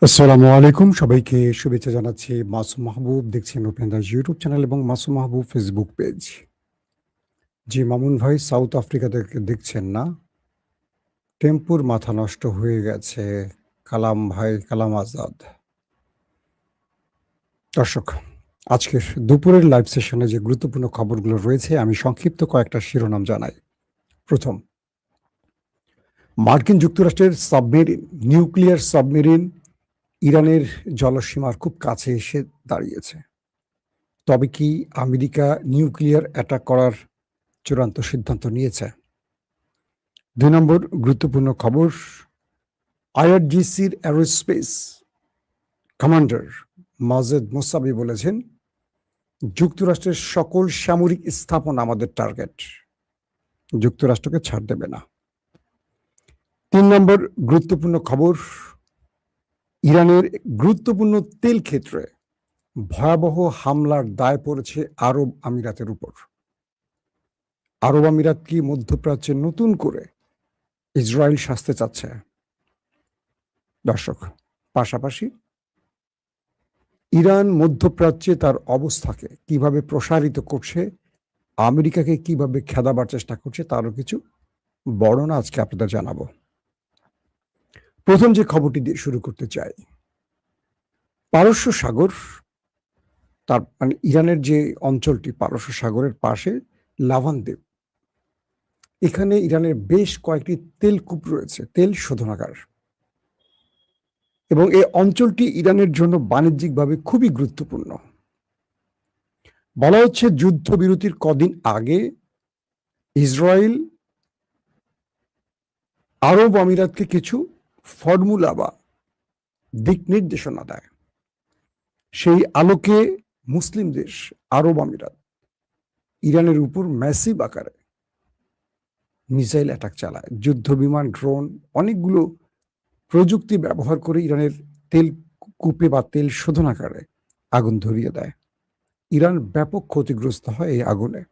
আসসালামু আলাইকুম, সবাইকে শুভেচ্ছা জানাচ্ছি। মাসুম মাহবুব দেখছেন ওপেন দাস ইউটিউব চ্যানেল এবং মাসুম মাহবুব ফেসবুক পেজ। জি মামুন ভাই, সাউথ আফ্রিকা থেকে দেখছেন না? টেম্পুর মাথা নষ্ট হয়ে গেছে। কালাম ভাই, কালাম আজাদ। দর্শক, আজকের দুপুরের লাইভ সেশনে যে গুরুত্বপূর্ণ খবরগুলো রয়েছে আমি সংক্ষিপ্ত কয়েকটা শিরোনাম জানাই। প্রথম, মার্কিন যুক্তরাষ্ট্রের সাবমেরিন, নিউক্লিয়ার সাবমেরিন ইরানের জলসীমার খুব কাছে এসে দাঁড়িয়েছে। তবে কি আমেরিকা নিউক্লিয়ার অ্যাটাক করার চূড়ান্ত সিদ্ধান্ত নিয়েছে? ২ নম্বর গুরুত্বপূর্ণ খবর, আইআরজিসির অ্যারোস্পেস কমান্ডার মাজেদ মোসাবি বলেছেন, যুক্তরাষ্ট্রের সকল সামরিক স্থাপনা আমাদের টার্গেট, যুক্তরাষ্ট্রকে ছাড় দেবে না। ৩ নম্বর গুরুত্বপূর্ণ খবর, ইরানের গুরুত্বপূর্ণ তেল ক্ষেত্রে ভয়াবহ হামলার দায় পড়েছে আরব আমিরাতের উপর। আরব আমিরাত কি মধ্যপ্রাচ্যে নতুন করে ইসরায়েল শাস্তে চাচ্ছে? দর্শক, পাশাপাশি ইরান মধ্যপ্রাচ্যে তার অবস্থাকে কিভাবে প্রসারিত করছে, আমেরিকাকে কিভাবে খেদাবার চেষ্টা করছে, তারও কিছু বর্ণনা আজকে আপনাদের জানাবো। প্রথম যে খবরটি দিয়ে শুরু করতে চাই, পারস্য সাগর, তার মানে ইরানের যে অঞ্চলটি পারস্য সাগরের পাশে লাভান দ্বীপ, এখানে ইরানের বেশ কয়েকটি তেলকূপ রয়েছে, তেল শোধনাগার, এবং এই অঞ্চলটি ইরানের জন্য বাণিজ্যিকভাবে খুবই গুরুত্বপূর্ণ। বলা হচ্ছে যুদ্ধবিরতির কদিন আগে ইসরায়েল আরব আমিরাতকে কিছু ফর্মুলা বা দিক নির্দেশনা দেয়। সেই আলোকে মুসলিম দেশ আরব আমিরাত ইরানের উপর ম্যাসিভ আকারে মিসাইল অ্যাটাক চালায়, যুদ্ধ বিমান, ড্রোন, অনেকগুলো প্রযুক্তি ব্যবহার করে ইরানের তেল কূপে বা তেল শোধনাগারে আগুন ধরিয়ে দেয়। ইরান ব্যাপক ক্ষতিগ্রস্ত হয় এই আগুনে।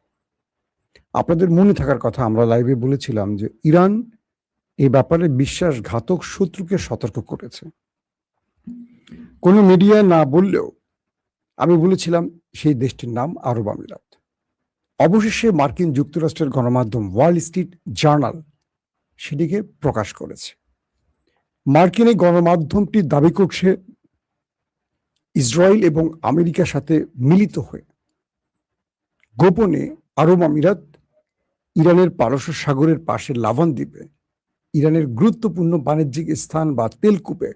আপনাদের মনে থাকার কথা, আমরা লাইভে বলেছিলাম যে ইরান এই ব্যাপারে বিশ্বাসঘাতক শত্রুকে সতর্ক করেছে। কোনো মিডিয়া না বললেও আমি বলেছিলাম সেই দেশটির নাম আরব আমিরাত। অবশেষে মার্কিন যুক্তরাষ্ট্রের গণমাধ্যম ওয়াল স্ট্রিট জার্নাল সেটিকে প্রকাশ করেছে। মার্কিন এই গণমাধ্যমটি দাবি করছে, ইসরায়েল এবং আমেরিকার সাথে মিলিত হয়ে গোপনে আরব আমিরাত ইরানের পারস্য সাগরের পাশে লাভান দ্বীপে ইরানের গুরুত্বপূর্ণ বাণিজ্যিক স্থান বা তেলকূপে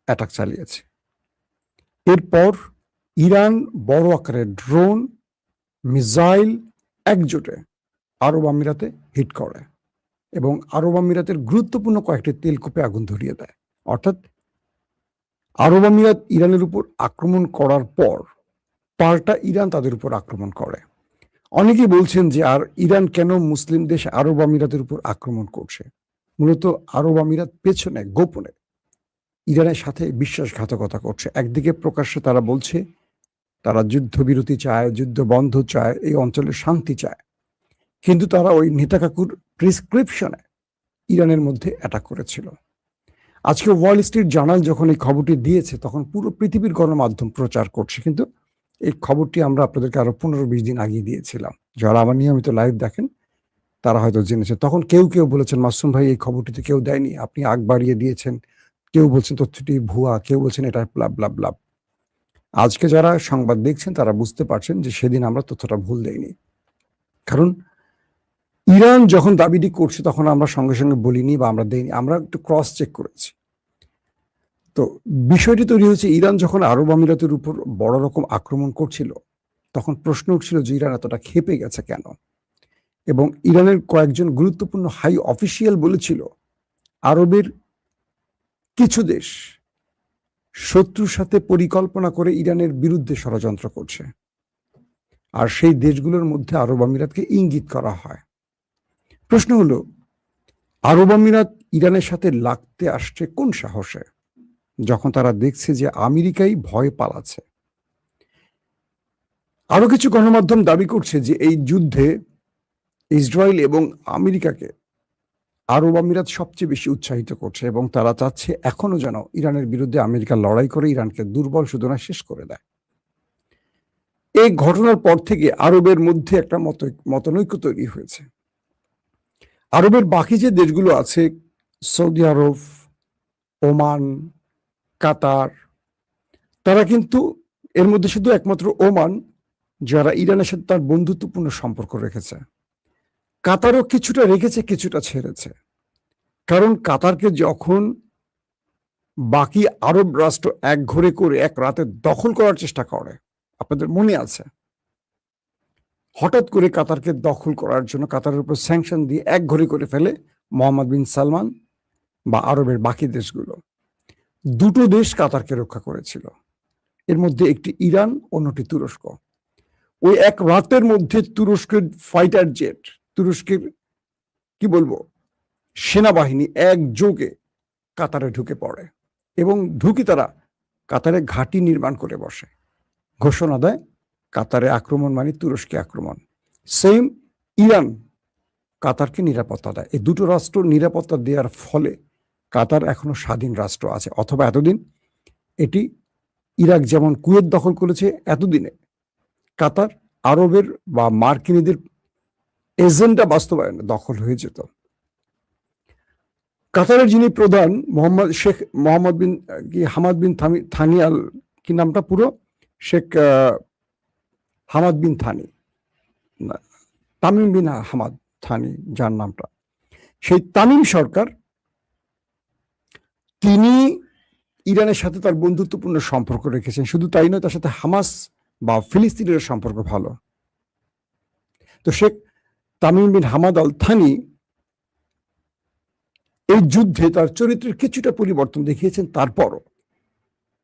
অ্যাটাক চালিয়েছে। এরপর ইরান বড় আকারের ড্রোন, মিসাইল একজোটে আরব আমিরাতে হিট করে এবং আরব আমিরাতের গুরুত্বপূর্ণ কয়েকটি তেলকূপে আগুন ধরিয়ে দেয়। অর্থাৎ আরব আমিরাত ইরানের উপর আক্রমণ করার পর পাল্টা ইরান তাদের উপর আক্রমণ করে। অনেকেই বলছেন যে আর ইরান কেন মুসলিম দেশ আরব আমিরাতের উপর আক্রমণ করছে? মূলত আরব আমিরাত পেছনে গোপনে ইরানের সাথে বিশ্বাসঘাতকতা করছে। একদিকে প্রকাশ্যে তারা বলছে তারা যুদ্ধবিরতি চায়, যুদ্ধ বন্ধ চায়, এই অঞ্চলে শান্তি চায়, কিন্তু তারা ওই নেতাকাকুর প্রেসক্রিপশনে ইরানের মধ্যে অ্যাটাক করেছিল। আজকে ওয়াল স্ট্রিট জার্নাল যখন এই খবরটি দিয়েছে তখন পুরো পৃথিবীর গণমাধ্যম প্রচার করছে, কিন্তু এই খবরটি আমরা আপনাদেরকে আরো 15-20 দিন আগে দিয়েছিলাম। যারা আমার নিয়মিত লাইভ দেখেন তারা হয়তো জেনেছে। তখন কেউ কেউ বলেছেন, মাসুম ভাই এই খবরটি তো কেউ দেয়নি, আপনি আগ বাড়িয়ে দিয়েছেন। কেউ বলছেন তথ্যটি ভুয়া, কেউ বলছেন এটা ব্লাব ব্লাব ব্লাব। আজকে যারা সংবাদ দেখছেন তারা বুঝতে পারছেন যে সেদিন আমরা তথ্যটা ভুল দেইনি। কারণ ইরান যখন দাবিটি করছে তখন আমরা সঙ্গে সঙ্গে বলিনি বা আমরা দেইনি, আমরা একটু ক্রস চেক করেছি। তো বিষয়টি তৈরি হয়েছে ইরান যখন আরব আমিরাতের উপর বড় রকম আক্রমণ করছিল তখন প্রশ্ন উঠছিল যে ইরান এতটা ক্ষেপে গেছে কেন, এবং ইরানের কয়েকজন গুরুত্বপূর্ণ হাই অফিসিয়াল বলেছিল আরবের কিছু দেশ শত্রুর সাথে পরিকল্পনা করে ইরানের বিরুদ্ধে ষড়যন্ত্র করছে, আর সেই দেশগুলোর মধ্যে আরব আমিরাতকে ইঙ্গিত করা হয়। প্রশ্ন হলো, আরব আমিরাত ইরানের সাথে লাগতে আসছে কোন সাহসে, যখন তারা দেখছে যে আমেরিকাই ভয় পালাচ্ছে? আরো কিছু গণমাধ্যম দাবি করছে যে এই যুদ্ধে ইসরায়েল এবং আমেরিকাকে আরব আমিরাত সবচেয়ে বেশি উৎসাহিত করছে এবং তারা চাচ্ছে এখনো যেন ইরানের বিরুদ্ধে আমেরিকা লড়াই করে ইরানকে দুর্বল শুধু না শেষ করে দেয়। এই ঘটনার পর থেকে আরবের মধ্যে একটা মতনৈক্য তৈরি হয়েছে। আরবের বাকি যে দেশগুলো আছে, সৌদি আরব, ওমান, কাতার, তারা কিন্তু এর মধ্যে শুধু একমাত্র ওমান যারা ইরানের সাথে তার বন্ধুত্বপূর্ণ সম্পর্ক রেখেছে। কাতারও কিছুটা রেখেছে, কিছুটা ছেড়েছে। কারণ কাতারকে যখন বাকি আরব রাষ্ট্র একঘরে করে এক রাতে দখল করার চেষ্টা করে, আপনাদের মনে আছে, হঠাৎ করে কাতারকে দখল করার জন্য কাতারের উপর স্যাংশন দিয়ে একঘরে করে ফেলে মোহাম্মদ বিন সালমান বা আরবের বাকি দেশগুলো। দুটো দেশ কাতারকে রক্ষা করেছিল, এর মধ্যে একটি ইরান, অন্যটি তুরস্ক। ওই এক রাতের মধ্যে তুরস্কের ফাইটার জেট, তুরস্কের কি বলবো সেনাবাহিনী একযোগে কাতারে ঢুকে পড়ে এবং ঢুকি তারা কাতারে ঘাঁটি নির্মাণ করে বসে, ঘোষণা দেয় কাতারে আক্রমণ মানে তুরস্কে আক্রমণ। সেম ইরান কাতারকে নিরাপত্তা দেয়। এই দুটো রাষ্ট্র নিরাপত্তা দেওয়ার ফলে কাতার এখনো স্বাধীন রাষ্ট্র আছে। অথবা এতদিন এটি ইরাক যেমন কুয়েত দখল করেছে, এতদিনে কাতার আরবের বা মার্কিনীদের এজেন্ডা বাস্তবায়নে দখল হয়ে যেত। কাতারের যিনি প্রধান Mohammed bin Hamad bin Thani Al, কি নামটা পুরো, Sheikh Hamad bin Thani, Tamim bin Hamad Thani যার নামটা, সেই তামিম সরকার, তিনি ইরানের সাথে তার বন্ধুত্বপূর্ণ সম্পর্ক রেখেছেন। শুধু তাই নয়, তার সাথে হামাস বা ফিলিস্তিনের সম্পর্ক ভালো। তো Sheikh Tamim bin Hamad Al Thani এই যুদ্ধে তার চরিত্রের কিছুটা পরিবর্তন দেখিয়েছেন। তারপরও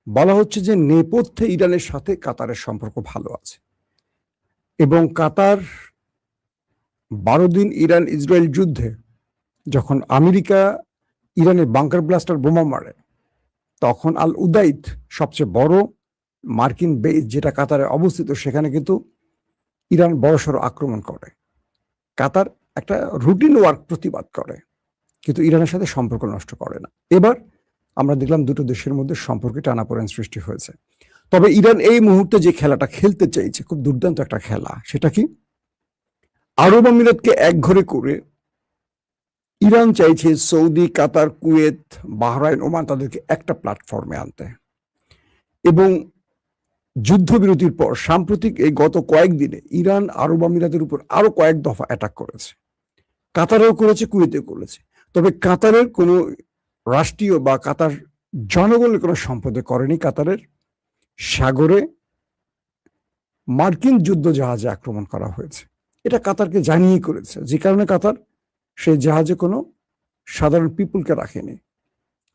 বলা হচ্ছে যে নেপথ্যে ইরানের সাথে কাতারের সম্পর্ক ভালো আছে এবং কাতার 12 দিন ইরান ইসরায়েল যুদ্ধে যখন আমেরিকা ইরানের বাংকার ব্লাস্টার বোমা মারে, তখন আল উদাইদ সবচেয়ে বড় মার্কিন বেস যেটা কাতারে অবস্থিত, সেখানে কিন্তু ইরান বড়সড় আক্রমণ করে। কাতার একটা রুটিন ওয়ার্ক প্রতিবাদ করে, কিন্তু ইরানের সাথে সম্পর্ক নষ্ট করে না। এবার আমরা দেখলাম দুটো দেশের মধ্যে সম্পর্কে টানাপোড়েন সৃষ্টি হয়েছে। তবে ইরান এই মুহূর্তে যে খেলাটা খেলতে চাইছে, খুব দুর্দান্ত একটা খেলা। সেটা কি? আরব আমিরাতকে একঘরে করে ইরান চাইছে সৌদি, কাতার, কুয়েত, বাহরাইন, ওমান তাদেরকে একটা প্ল্যাটফর্মে আনতে। এবং যুদ্ধবিরতির পর সাম্প্রতিক এই গত কয়েকদিনে ইরান আরব আমিরাতের উপর আরো কয়েক দফা অ্যাটাক করেছে। কাতারেও করেছে, কুয়েতেও করেছে। তবে কাতারের কোনো রাষ্ট্রীয় বা কাতার জনগণের কোনো সম্পদে করেনি। কাতারের সাগরে মার্কিন যুদ্ধ জাহাজে আক্রমণ করা হয়েছে, এটা কাতারকে জানিয়ে করেছে, যে কারণে কাতার সেই জাহাজে কোনো সাধারণ পিপুলকে রাখেনি।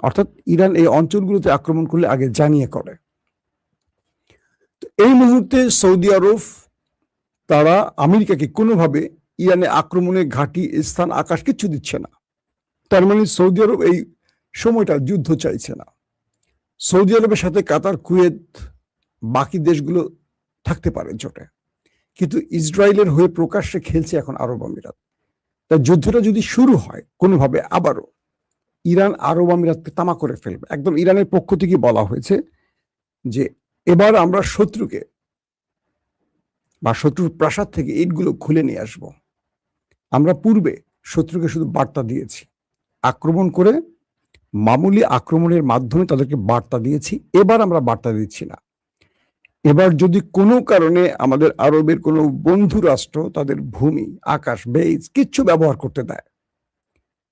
অর্থাৎ ইরান এই অঞ্চলগুলোতে আক্রমণ করলে আগে জানিয়ে করে। এই মুহূর্তে সৌদি আরব তারা আমেরিকাকে কোনোভাবে ইরানে আক্রমণের ঘাঁটি, স্থান, আকাশ কিচ্ছু দিচ্ছে না। তার মানে সৌদি আরব এই সময়টা যুদ্ধ চাইছে না। সৌদি আরবের সাথে কাতার, কুয়েত, বাকি দেশগুলো থাকতে পারে জোটে, কিন্তু ইসরায়েলের হয়ে প্রকাশ্যে খেলছে এখন আরব আমিরাত। তাই যুদ্ধটা যদি শুরু হয় কোনোভাবে, আবারও ইরান আরব আমিরাতকে তামা করে ফেলবে। একদম ইরানের পক্ষ থেকে বলা হয়েছে যে এবার আমরা শত্রুকে বা শত্রুর প্রাসাদ থেকে ইটগুলো খুলে নিয়ে আসব। আমরা পূর্বে শত্রুকে শুধু বার্তা দিয়েছি, আক্রমণ করে মামুলি আক্রমণের মাধ্যমে তাদেরকে বার্তা দিয়েছি, এবার আমরা বার্তা দিচ্ছি না। এবার যদি কোনো কারণে আমাদের আরবের কোনো বন্ধু রাষ্ট্র তাদের ভূমি, আকাশ, বেইজ কিচ্ছু ব্যবহার করতে দেয়,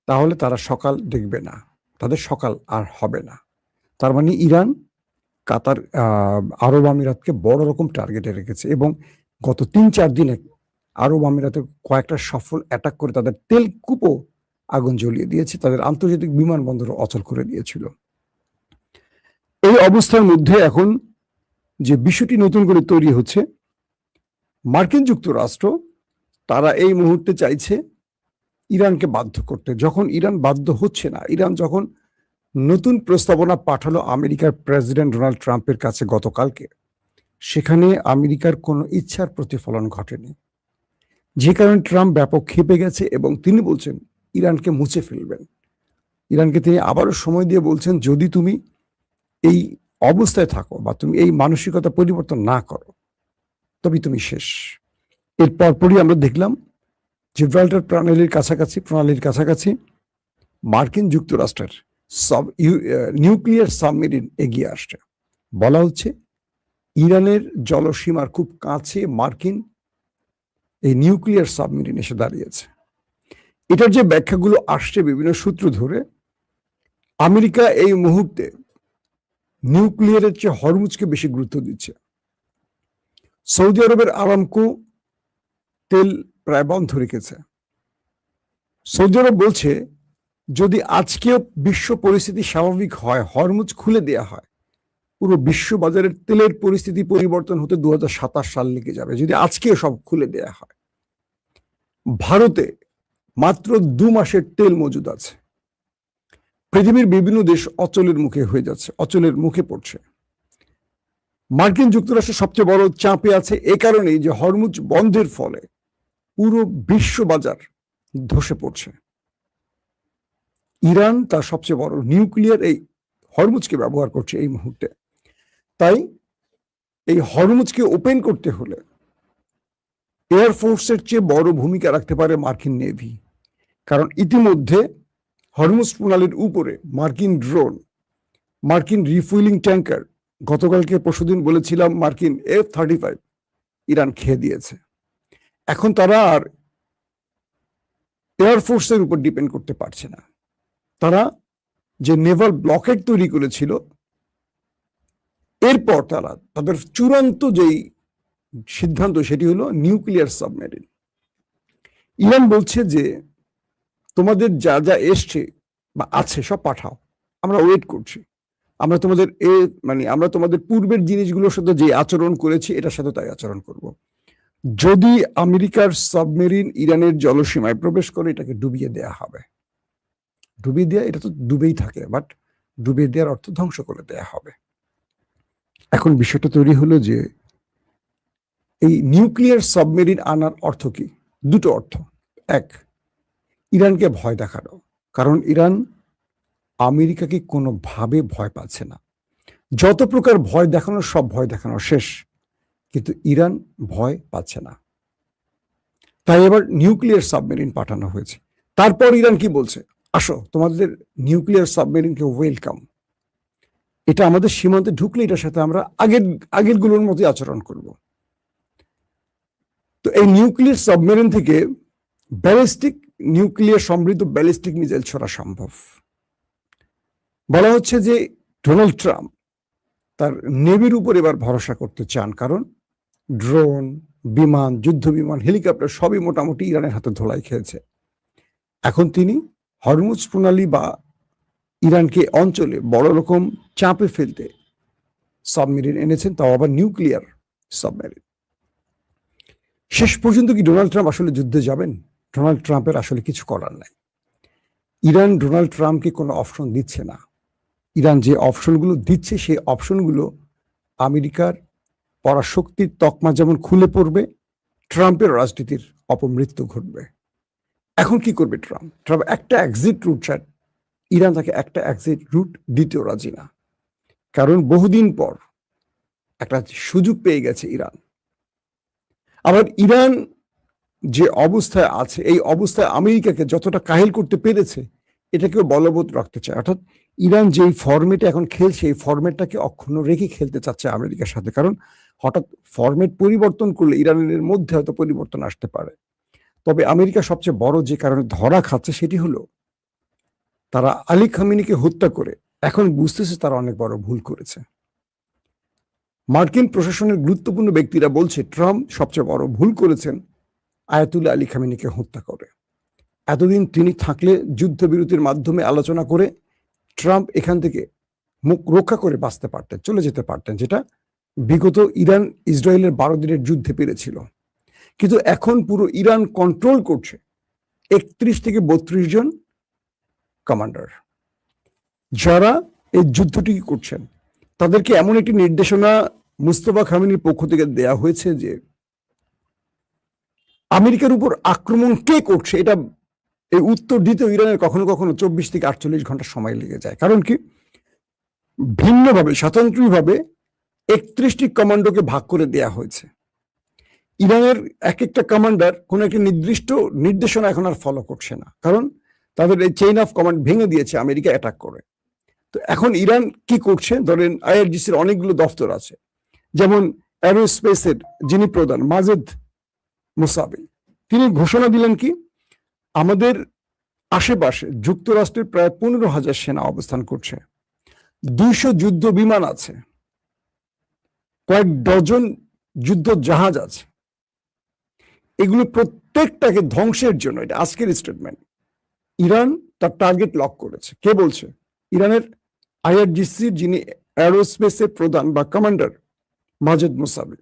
তাহলে তারা সকাল দেখবে না, তাদের সকাল আর হবে না। তার মানে ইরান কাতার, আরব আমিরাতকে বড় রকম টার্গেটে রেখেছে এবং গত 3-4 দিনে আরব আমিরাতে কয়েকটা সফল অ্যাটাক করে তাদের তেলকূপও আগুন জ্বলিয়ে দিয়েছে, তাদের আন্তর্জাতিক বিমানবন্দরও অচল করে দিয়েছিল। এই অবস্থার মধ্যে এখন যে বিষয়টি নতুন করে তৈরি হচ্ছে, মার্কিন যুক্তরাষ্ট্র তারা এই মুহূর্তে চাইছে ইরানকে বাধ্য করতে। যখন ইরান বাধ্য হচ্ছে না, ইরান যখন নতুন প্রস্তাবনা পাঠালো আমেরিকার প্রেসিডেন্ট ডোনাল্ড ট্রাম্পের কাছে গতকালকে, সেখানে আমেরিকার কোনো ইচ্ছার প্রতিফলন ঘটেনি, যে কারণে ট্রাম্প ব্যাপক ক্ষেপে গেছে এবং তিনি বলছেন ইরানকে মুছে ফেলবেন। ইরানকে তিনি আবারও সময় দিয়ে বলছেন, যদি তুমি এই অবস্থায় থাকো বা তুমি এই মানসিকতা পরিবর্তন না করো তবে তুমি শেষ। এর পরপরই আমরা দেখলাম জিব্রাল্টার প্রণালীর কাছাকাছি মার্কিন যুক্তরাষ্ট্রের নিউক্লিয়ার সাবমেরিন এগিয়ে আসছে। বলা হচ্ছে ইরানের জলসীমার খুব কাছে মার্কিন এই নিউক্লিয়ার সাবমেরিন এসে দাঁড়িয়েছে। এটার যে ব্যাখ্যাগুলো আসছে বিভিন্ন সূত্র ধরে, আমেরিকা এই মুহূর্তে নিউক্লিয়ারের চেয়ে হরমুজকে বেশি গুরুত্ব দিচ্ছে। সৌদি আরবের আরামকো তেল প্রায় বন্ধ রেখেছে। সৌদি আরব বলছে যদি আজকেও বিশ্ব পরিস্থিতি স্বাভাবিক হয়, হরমুজ খুলে দেয়া হয়, পুরো বিশ্ব বাজারের তেলের পরিস্থিতি পরিবর্তন হতে 2027 সাল লেগে যাবে যদি আজকে সব খুলে দেয়া হয়। ভারতে মাত্র 2 মাসের তেল মজুদ আছে। পৃথিবীর বিভিন্ন দেশ অচলের মুখে পড়ছে। মার্কিন যুক্তরাষ্ট্র সবচেয়ে বড় চাপে আছে এ কারণেই যে হরমুজ বন্ধের ফলে পুরো বিশ্ব বাজার ধসে পড়ছে। ইরান তার সবচেয়ে বড় নিউক্লিয়ার এই হরমুজকে ব্যবহার করছে এই মুহূর্তে। তাই এই হরমুজকে ওপেন করতে হলে এয়ারফোর্সের চেয়ে বড় ভূমিকা রাখতে পারে মার্কিন নেভি। কারণ ইতিমধ্যে হরমুজ প্রণালীর উপরে মার্কিন ড্রোন, মার্কিন রিফুয়েলিং ট্যাঙ্কার, গতকালকে পরশুদিন বলেছিলাম মার্কিন F-35 ইরান খেয়ে দিয়েছে। এখন তারা আর এয়ারফোর্সের উপর ডিপেন্ড করতে পারছে না। তারা যে নেভাল ব্লকেট তৈরি করেছিল, এরপর তারা তাদের চূড়ান্ত যেই সিদ্ধান্ত সেটি হলো নিউক্লিয়ার সাবমেরিন। ইরান বলছে যে তোমাদের যা যা এসছে বা আছে সব পাঠাও, আমরা ওয়েট করছি। আমরা তোমাদের পূর্বের জিনিসগুলোর সাথে যে আচরণ করেছি এটার সাথে তাই আচরণ করব। যদি আমেরিকার সাবমেরিন ইরানের জলসীমায় প্রবেশ করে এটাকে ডুবিয়ে দেয়া হবে। ডুবিয়ে দেয়া, এটা তো ডুবেই থাকে, বাট ডুবিয়ে দেওয়ার অর্থ ধ্বংস করে দেয়া হবে। এখন বিষয়টা তৈরি হলো যে এই নিউক্লিয়ার সাবমেরিন আনার অর্থ কি? দুটো অর্থ। এক, ইরানকে ভয় দেখানো, কারণ ইরান আমেরিকাকে কোনোভাবে ভয় পাচ্ছে না। যত প্রকার ভয় দেখানো সব ভয় দেখানো শেষ, কিন্তু ইরান ভয় পাচ্ছে না। তাই এবার নিউক্লিয়ার সাবমেরিন পাঠানো হয়েছে। তারপর ইরান কি বলছে? আসো, তোমাদের নিউক্লিয়ার সাবমেরিনকে ওয়েলকাম। এটা আমাদের সীমান্তে ঢুকলে এটার সাথে আমরা আগেরগুলোর মতোই আচরণ করব। তো এই নিউক্লিয়ার সাবমেরিন থেকে নিউক্লিয়ার সমৃদ্ধ ব্যালিস্টিক মিসাইল ছোড়া সম্ভব। বলা হচ্ছে যে ডোনাল্ড ট্রাম্প তার নেভির উপর এবার ভরসা করতে চান, কারণ ড্রোন, বিমান, যুদ্ধ বিমান, হেলিকপ্টার সবই মোটামুটি ইরানের হাতে ধোলাই খেয়েছে। এখন তিনি হরমুজ প্রণালী বা ইরানকে অঞ্চলে বড় রকম চাপে ফেলতে সাবমেরিন এনেছেন, তাও আবার নিউক্লিয়ার সাবমেরিন। শেষ পর্যন্ত কি ডোনাল্ড ট্রাম্প আসলে যুদ্ধে যাবেন? ডোনাল্ড ট্রাম্পের আসলে কিছু করার নাই। ইরান ডোনাল্ড ট্রাম্পকে কোনো অপশন দিচ্ছে না। ইরান যে অপশনগুলো দিচ্ছে সেই অপশনগুলো আমেরিকার পরাশক্তির তকমা যেমন খুলে পড়বে, ট্রাম্পের রাজনীতির অপমৃত্যু ঘটবে। এখন কি করবে ট্রাম্প? ট্রাম্প একটা এক্সিট রুট চায়, ইরান তাকে একটা এক্সিট রুট দিতেও রাজি না। কারণ বহুদিন পর একটা সুযোগ পেয়ে গেছে ইরান। আবার ইরান যে অবস্থায় আছে, এই অবস্থায় আমেরিকাকে যতটা কাহিল করতে পেরেছে এটাকেও বলবৎ রাখতে চায়। অর্থাৎ ইরান যেই ফরম্যাটে এখন খেলছে এই ফরম্যাটটাকে অক্ষুণ্ণ রেখে খেলতে চাচ্ছে আমেরিকার সাথে। কারণ হঠাৎ ফরম্যাট পরিবর্তন করলে ইরানের মধ্যে হয়তো পরিবর্তন আসতে পারে। তবে আমেরিকা সবচেয়ে বড় যে কারণে ধরা খাচ্ছে সেটি হলো তারা আলী খামেনিকে হত্যা করে এখন বুঝতেছে তারা অনেক বড় ভুল করেছে। মার্কিন প্রশাসনের গুরুত্বপূর্ণ ব্যক্তিরা বলছে ট্রাম্প সবচেয়ে বড় ভুল করেছেন আয়াতুল্লাহ আলী খামেনিকে হত্যা করে। এতদিন তিনি থাকলে যুদ্ধবিরতির মাধ্যমে আলোচনা করে ট্রাম্প এখান থেকে মুখ রক্ষা করে বাঁচতে পারতেন, চলে যেতে পারতেন, যেটা বিগত ইরান ইসরায়েলের 12 দিনের যুদ্ধে পেরেছিল। কিন্তু এখন পুরো ইরান কন্ট্রোল করছে 31 থেকে 32 জন কমান্ডার, যারা এই যুদ্ধটি করছেন। তাদেরকে এমন একটি নির্দেশনা মুস্তফা খামেনির পক্ষ থেকে দেয়া হয়েছে যে আমেরিকার উপর আক্রমণ কে করছে এটা এই উত্তর দিতে ইরানের কখনো কখনো 24 থেকে 48 ঘন্টা সময় লেগে যায়। কারণ কি, ভিন্নভাবে স্বতন্ত্রভাবে 31টি কমান্ডোকে ভাগ করে দেয়া হয়েছে। ইরানের এক একটা কমান্ডার কোনো একটা নির্দিষ্ট নির্দেশনা এখন আর ফলো করছে না, কারণ তাদের এই চেইন অফ কমান্ড ভেঙে দিয়েছে আমেরিকা অ্যাটাক করে। তো এখন ইরান কি করছে, ধরেন আইআরজিসির অনেকগুলো দফতর আছে, যেমন অ্যারোস্পেসের যিনি প্রধান মাজেদ মুসাবি, তিনি ঘোষণা দিলেন কি, আমাদের আশেপাশে যুক্তরাষ্ট্রের প্রায় 15,000 সেনা অবস্থান করছে, 200 যুদ্ধ বিমান আছে, কয়েক ডজন যুদ্ধ জাহাজ আছে, এগুলো প্রত্যেকটাকে ধ্বংসের জন্য, এটা আজকের স্টেটমেন্ট, ইরান তার টার্গেট লক করেছে। কে বলছে? ইরানের আইআরজিসির যিনি অ্যারোস্পেসের প্রধান বা কমান্ডার মাজেদ মুসাবি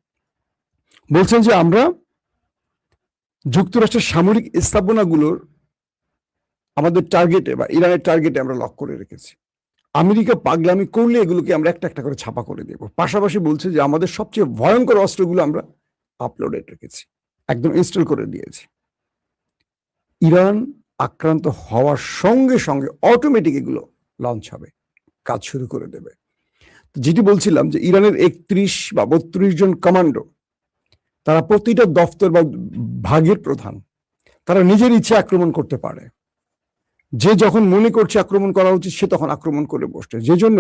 বলছেন যে আমরা যুক্তরাষ্ট্রের সামরিক স্থাপনাগুলোর আমাদের টার্গেটে বা ইরানের টার্গেটে আমরা লক করে রেখেছি। আমেরিকা পাগলামি করলে এগুলোকে আমরা একটা একটা করে ছাপা করে দেব। পাশাপাশি বলছে যে আমাদের সবচেয়ে ভয়ঙ্কর অস্ত্রগুলো আমরা আপলোডে রেখেছি, একদম ইনস্টল করে দিয়েছি। ইরান আক্রান্ত হওয়ার সঙ্গে সঙ্গে অটোমেটিক এগুলো লঞ্চ হবে, কাজ শুরু করে দেবে। যেটি বলছিলাম যে ইরানের 31 বা 32 জন কমান্ডো, তারা প্রতিটা দফতর বা ভাগের প্রধান, তারা নিজের ইচ্ছে আক্রমণ করতে পারে। যে যখন মনে করছে আক্রমণ করা উচিত সে তখন আক্রমণ করে বসছে। যে জন্য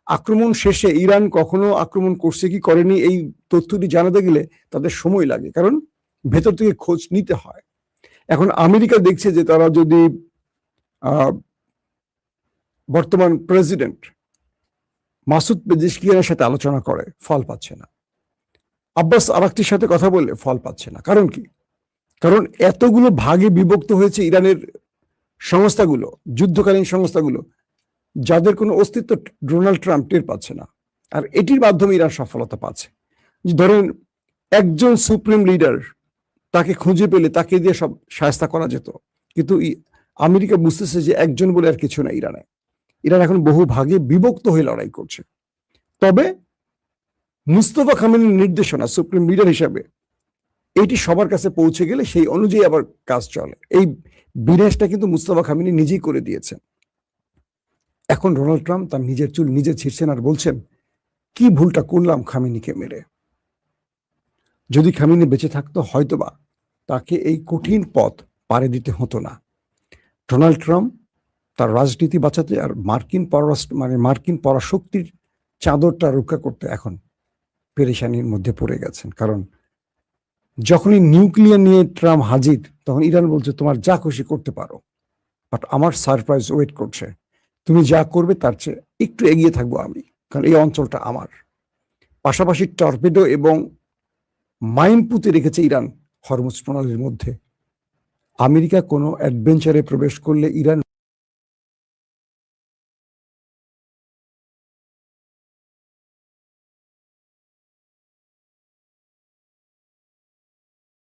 আক্রমণ শেষে ইরান কখনো আক্রমণ করছে কি করেনি এই তথ্যটি জানাতে গেলে তাদের সময় লাগে, কারণ ভেতর থেকে খোঁজ নিতে হয়। এখন আমেরিকা দেখছে যে তারা যদি বর্তমান প্রেসিডেন্ট মাসুদ পেজেশকিয়ানের সাথে আলোচনা করে, ফল পাচ্ছে না। আব্বাস আরাকচির সাথে কথা বললে ফল পাচ্ছে না। কারণ কি? কারণ এতগুলো ভাগে বিভক্ত হয়েছে ইরানের সংস্থাগুলো, যুদ্ধকালীন সংস্থাগুলো, যাদের কোনো অস্তিত্ব ডোনাল্ড ট্রাম্প টের পাচ্ছে না। আর এটির মাধ্যমে ইরান সফলতা পাচ্ছে। ধরেন একজন সুপ্রিম লিডার, তাকে খুঁজে পেলে তাকে দিয়ে সব শায়েস্তা করা যেত, কিন্তু আমেরিকা বুঝতেছে যে একজন বলে আর কিছু না ইরানে। ইরান এখন বহু ভাগে বিভক্ত হয়ে লড়াই করছে। তবে মুস্তফা খামেনির নির্দেশনা সুপ্রিম লিডার হিসাবে এটি সবার কাছে পৌঁছে গেলে সেই অনুযায়ী আবার কাজ চলে। এই বিনাশটা কিন্তু মুস্তফা খামেনি নিজেই করে দিয়েছেন। এখন ডোনাল্ড ট্রাম্প তার নিজের চুল নিজে ছিঁড়ছেন আর বলছেন, কি ভুলটা করলাম খামেনিকে মেরে। যদি খামেনি বেঁচে থাকতো হয়তোবা তাকে এই কঠিন পথ পাড়ি দিতে হতো না। ডোনাল্ড ট্রাম্প তার রাজনীতি বাঁচাতে আর মার্কিন পরাশক্তির চাদরটা রক্ষা করতে এখন পেরেশানির মধ্যে পড়ে গেছেন। কারণ যখনই নিউক্লিয়ার নিয়ে ট্রাম্প হাজির, তখন ইরান বলছে তোমার যা খুশি করতে পারো, বাট আমার সারপ্রাইজ ওয়েট করছে। তুমি যা করবে তার চেয়ে একটু এগিয়ে থাকবো আমি, কারণ এই অঞ্চলটা আমার। পাশাপাশি টর্পেডো এবং মাইন পুঁতে রেখেছে ইরান হরমুজ প্রণালীর মধ্যে। আমেরিকা কোনো অ্যাডভেঞ্চারে প্রবেশ করলে ইরান